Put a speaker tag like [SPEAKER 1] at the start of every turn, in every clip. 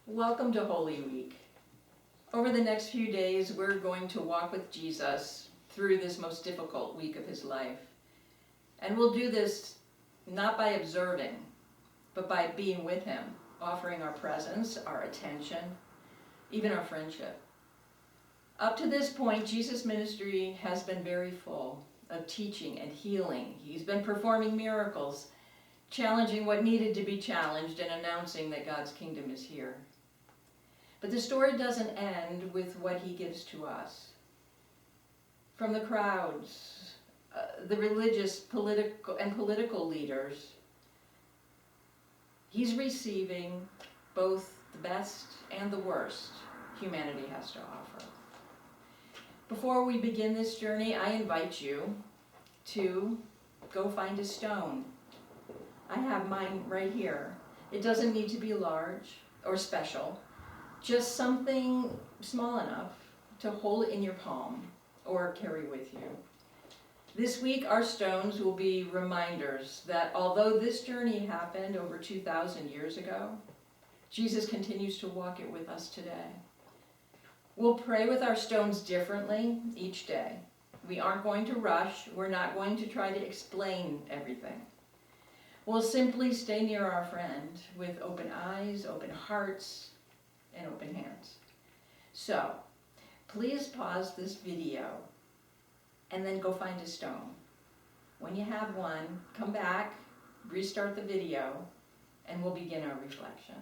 [SPEAKER 1] Welcome to Holy Week. Over the next few days, we're going to walk with Jesus through this most difficult week of his life. And we'll do this not by observing, but by being with him, offering our presence, our attention, even our friendship. Up to this point, Jesus' ministry has been very full of teaching and healing. He's been performing miracles, challenging what needed to be challenged, and announcing that God's kingdom is here. But the story doesn't end with what he gives to us. From the crowds, the religious, political leaders, he's receiving both the best and the worst humanity has to offer. Before we begin this journey, I invite you to go find a stone. I have mine right here. It doesn't need to be large or special, just something small enough to hold in your palm or carry with you. This week, our stones will be reminders that although this journey happened over 2,000 years ago, Jesus continues to walk it with us today. We'll pray with our stones differently each day. We aren't going to rush. We're not going to try to explain everything. We'll simply stay near our friend with open eyes, open hearts, and open hands. So, please pause this video and then go find a stone. When you have one, come back, restart the video, and we'll begin our reflection.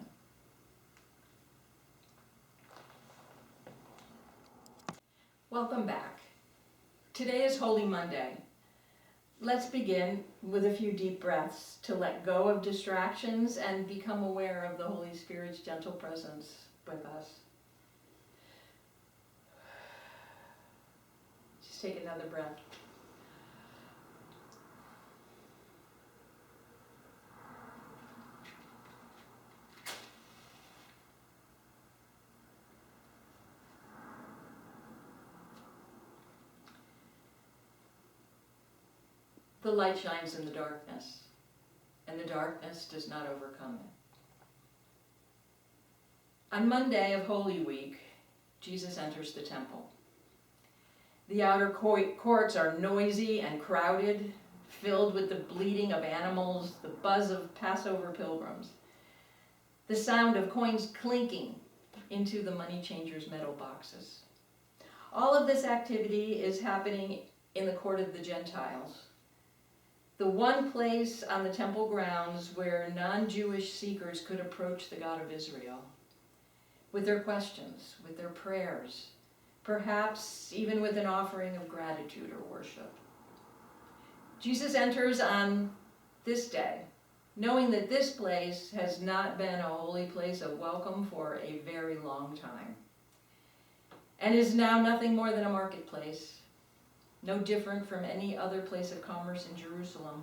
[SPEAKER 1] Welcome back. Today is Holy Monday. Let's begin with a few deep breaths to let go of distractions and become aware of the Holy Spirit's gentle presence with us. Just take another breath. The light shines in the darkness, and the darkness does not overcome it. On Monday of Holy Week, Jesus enters the temple. The outer courts are noisy and crowded, filled with the bleating of animals, the buzz of Passover pilgrims, the sound of coins clinking into the money changers' metal boxes. All of this activity is happening in the court of the Gentiles, the one place on the temple grounds where non-Jewish seekers could approach the God of Israel with their questions, with their prayers, perhaps even with an offering of gratitude or worship. Jesus enters on this day, knowing that this place has not been a holy place of welcome for a very long time, and is now nothing more than a marketplace, no different from any other place of commerce in Jerusalem.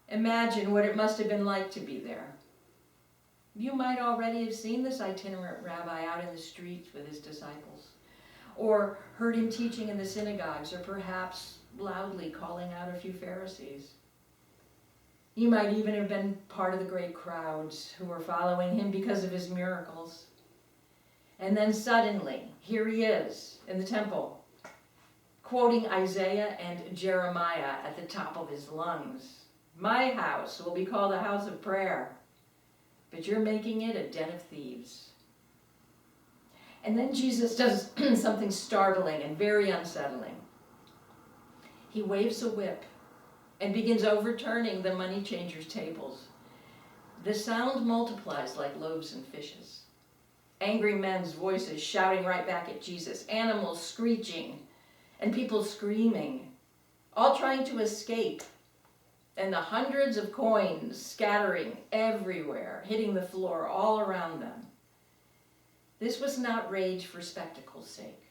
[SPEAKER 1] Imagine what it must have been like to be there. You might already have seen this itinerant rabbi out in the streets with his disciples, or heard him teaching in the synagogues, or perhaps loudly calling out a few Pharisees. You might even have been part of the great crowds who were following him because of his miracles. And then suddenly, here he is in the temple, quoting Isaiah and Jeremiah at the top of his lungs. My house will be called a house of prayer, but you're making it a den of thieves. And then Jesus does something startling and very unsettling. He waves a whip and begins overturning the money changers' tables. The sound multiplies like loaves and fishes. Angry men's voices shouting right back at Jesus, animals screeching, and people screaming, all trying to escape, and the hundreds of coins scattering everywhere, hitting the floor all around them. This was not rage for spectacle's sake.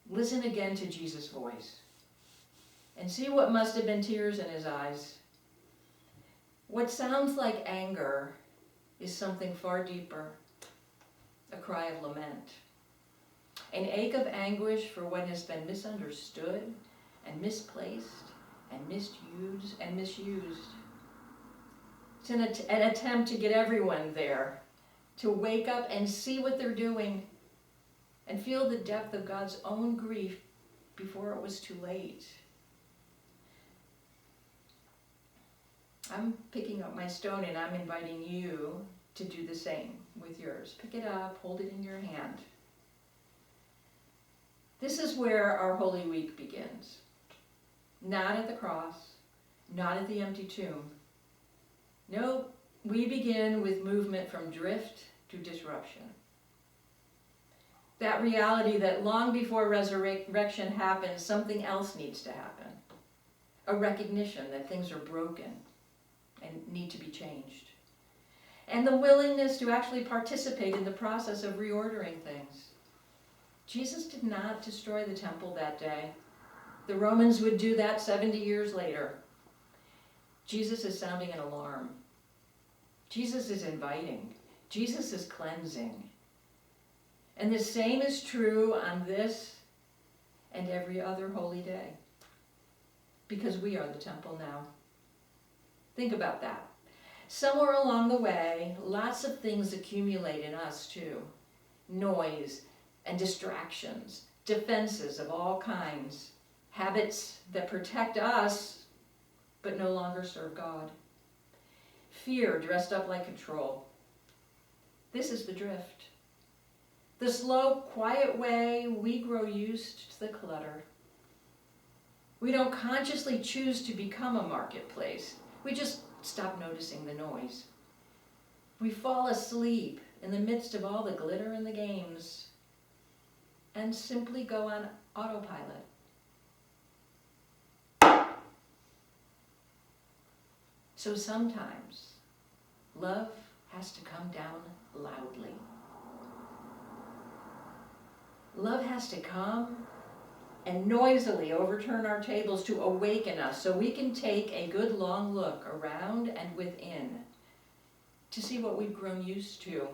[SPEAKER 1] Listen again to Jesus' voice, and see what must have been tears in his eyes. What sounds like anger is something far deeper, a cry of lament. An ache of anguish for what has been misunderstood and misplaced and misused. It's an attempt to get everyone there to wake up and see what they're doing and feel the depth of God's own grief before it was too late. I'm picking up my stone and I'm inviting you to do the same with yours. Pick it up, hold it in your hand. This is where our Holy Week begins. Not at the cross, not at the empty tomb. No, we begin with movement from drift to disruption. That reality that long before resurrection happens, something else needs to happen. A recognition that things are broken and need to be changed. And the willingness to actually participate in the process of reordering things. Jesus did not destroy the temple that day. The Romans would do that 70 years later. Jesus is sounding an alarm. Jesus is inviting. Jesus is cleansing. And the same is true on this and every other holy day. Because we are the temple now. Think about that. Somewhere along the way, lots of things accumulate in us too. Noise and distractions, defenses of all kinds, habits that protect us but no longer serve God. Fear dressed up like control. This is the drift. The slow, quiet way we grow used to the clutter. We don't consciously choose to become a marketplace. We just stop noticing the noise. We fall asleep in the midst of all the glitter and the games and simply go on autopilot. So sometimes love has to come down loudly. Love has to come and noisily overturn our tables to awaken us so we can take a good long look around and within to see what we've grown used to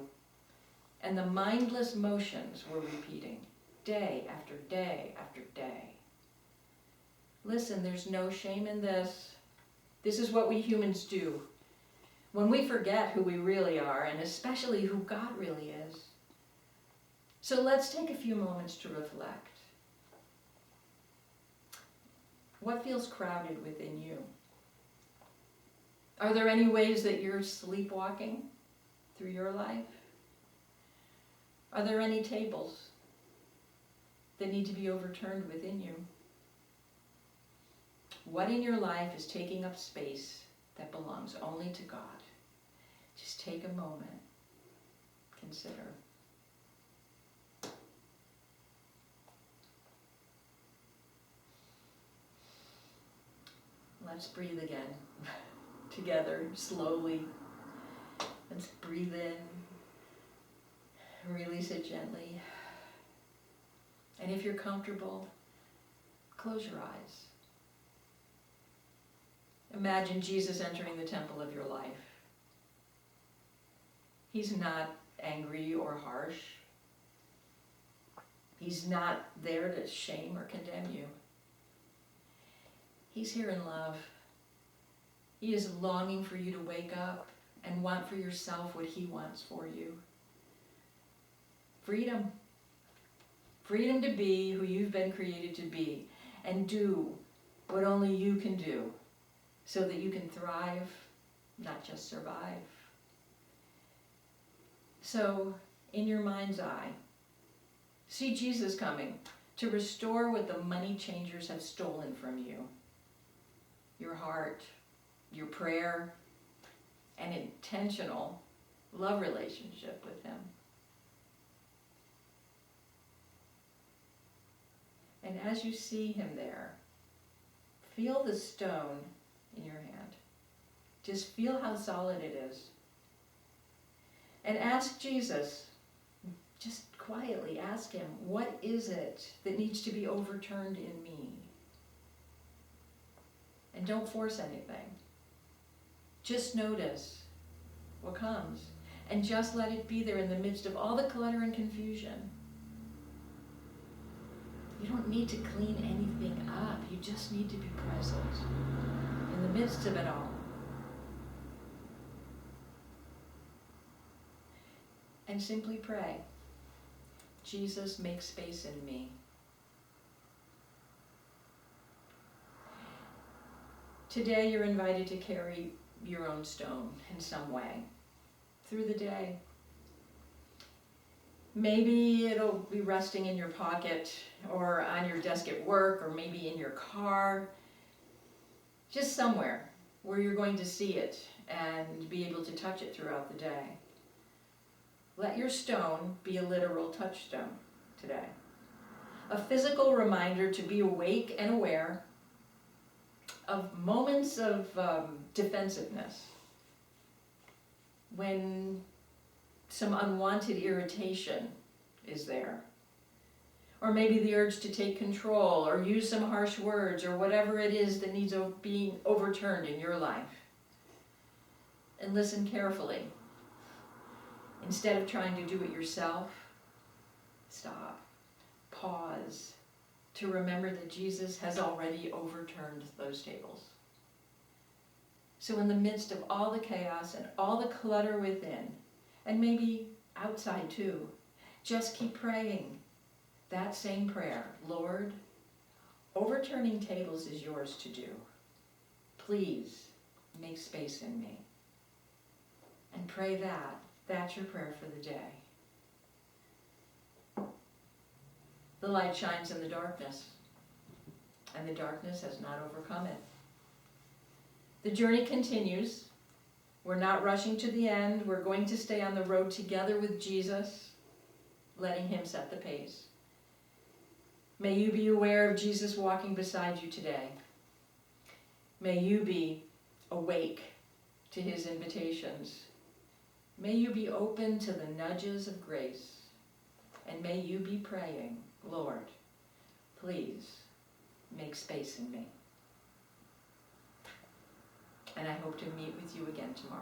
[SPEAKER 1] and the mindless motions we're repeating day after day after day. Listen, there's no shame in this. This is what we humans do when we forget who we really are and especially who God really is. So let's take a few moments to reflect. What feels crowded within you? Are there any ways that you're sleepwalking through your life? Are there any tables that need to be overturned within you? What in your life is taking up space that belongs only to God? Just take a moment, consider. Let's breathe again, together, slowly. Let's breathe in, release it gently. And if you're comfortable, close your eyes. Imagine Jesus entering the temple of your life. He's not angry or harsh. He's not there to shame or condemn you. He's here in love. He is longing for you to wake up and want for yourself what he wants for you. Freedom. Freedom to be who you've been created to be and do what only you can do so that you can thrive, not just survive. So, in your mind's eye, see Jesus coming to restore what the money changers have stolen from you. Your heart, your prayer, an intentional love relationship with him. And as you see him there, feel the stone in your hand. Just feel how solid it is. And ask Jesus, just quietly ask him, what is it that needs to be overturned in me? And don't force anything. Just notice what comes. And just let it be there in the midst of all the clutter and confusion. You don't need to clean anything up. You just need to be present in the midst of it all. and simply pray, Jesus, make space in me. Today you're invited to carry your own stone in some way through the day. Maybe it'll be resting in your pocket or on your desk at work or maybe in your car, just somewhere where you're going to see it and be able to touch it throughout the day. Let your stone be a literal touchstone today. A physical reminder to be awake and aware of moments of defensiveness, when some unwanted irritation is there, or maybe the urge to take control or use some harsh words or whatever it is that needs being overturned in your life. And listen carefully. Instead of trying to do it yourself, stop, pause, to remember that Jesus has already overturned those tables. So in the midst of all the chaos and all the clutter within, and maybe outside too, just keep praying that same prayer. Lord, overturning tables is yours to do. Please make space in me. And pray that. That's your prayer for the day. The light shines in the darkness, and the darkness has not overcome it. The journey continues. We're not rushing to the end. We're going to stay on the road together with Jesus, letting him set the pace. May you be aware of Jesus walking beside you today. May you be awake to his invitations. May you be open to the nudges of grace. And may you be praying, Lord, please make space in me. And I hope to meet with you again tomorrow.